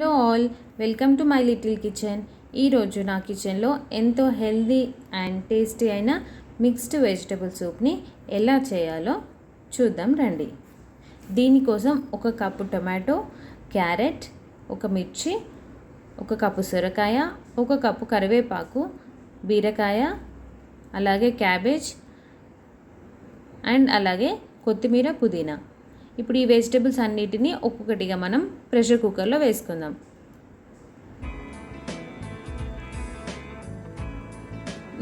Hello all, welcome to my little kitchen. ఈరోజు నా కిచెన్లో ఎంతో హెల్దీ అండ్ టేస్టీ అయిన మిక్స్డ్ వెజిటబుల్ సూప్ని ఎలా చేయాలో చూద్దాం రండి. దీనికోసం 1 కప్పు టొమాటో, క్యారెట్, 1 మిర్చి, 1 కప్పు సొరకాయ, 1 కప్పు కరివేపాకు, బీరకాయ, అలాగే క్యాబేజ్ అండ్ అలాగే కొత్తిమీర, పుదీనా. ఇప్పుడు ఈ వెజిటబుల్స్ అన్నిటినీ ఒక్కొక్కటిగా మనం ప్రెషర్ కుక్కర్లో వేసుకుందాం.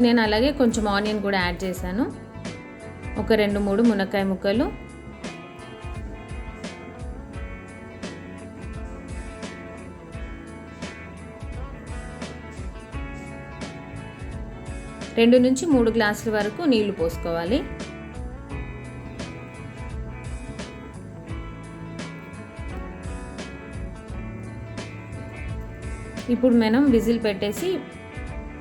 నేను అలాగే కొంచెం ఆనియన్ కూడా యాడ్ చేశాను. 2-3 మునక్కాయ ముక్కలు, రెండు నుంచి 3 గ్లాసుల వరకు నీళ్లు పోసుకోవాలి. ఇప్పుడు మనం విజిల్ పెట్టేసి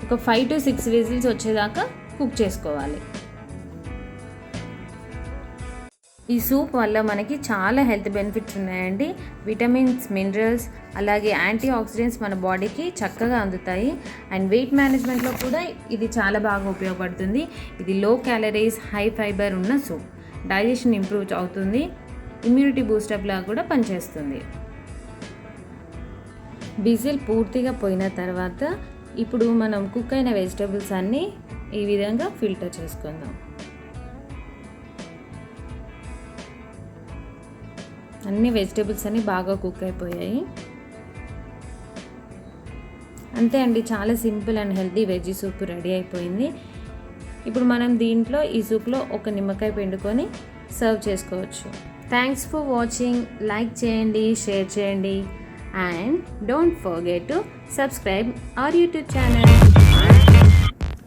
ఒక 5 to 6 విజిల్స్ వచ్చేదాకా కుక్ చేసుకోవాలి. ఈ సూప్ వల్ల మనకి చాలా హెల్త్ బెనిఫిట్స్ ఉన్నాయండి. విటమిన్స్, మినరల్స్, అలాగే యాంటీ ఆక్సిడెంట్స్ మన బాడీకి చక్కగా అందుతాయి. అండ్ వెయిట్ మేనేజ్మెంట్లో కూడా ఇది చాలా బాగా ఉపయోగపడుతుంది. ఇది లో క్యాలరీస్, హై ఫైబర్ ఉన్న సూప్. డైజెషన్ ఇంప్రూవ్ అవుతుంది, ఇమ్యూనిటీ బూస్టప్ లాగా కూడా పనిచేస్తుంది. విజిల్ పూర్తిగా పోయిన తర్వాత ఇప్పుడు మనం కుక్ అయిన వెజిటబుల్స్ అన్నీ ఈ విధంగా ఫిల్టర్ చేసుకుందాం. అన్ని వెజిటబుల్స్ అన్నీ బాగా కుక్ అయిపోయాయి. అంతే అండి, చాలా simple and healthy veg soup ready అయిపోయింది. ఇప్పుడు మనం దీంట్లో ఈ సూప్లో 1 నిమ్మకాయ పిండుకొని సర్వ్ చేసుకోవచ్చు. Thanks for watching. లైక్ చేయండి, షేర్ చేయండి. And don't forget to subscribe our YouTube channel.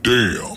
Damn.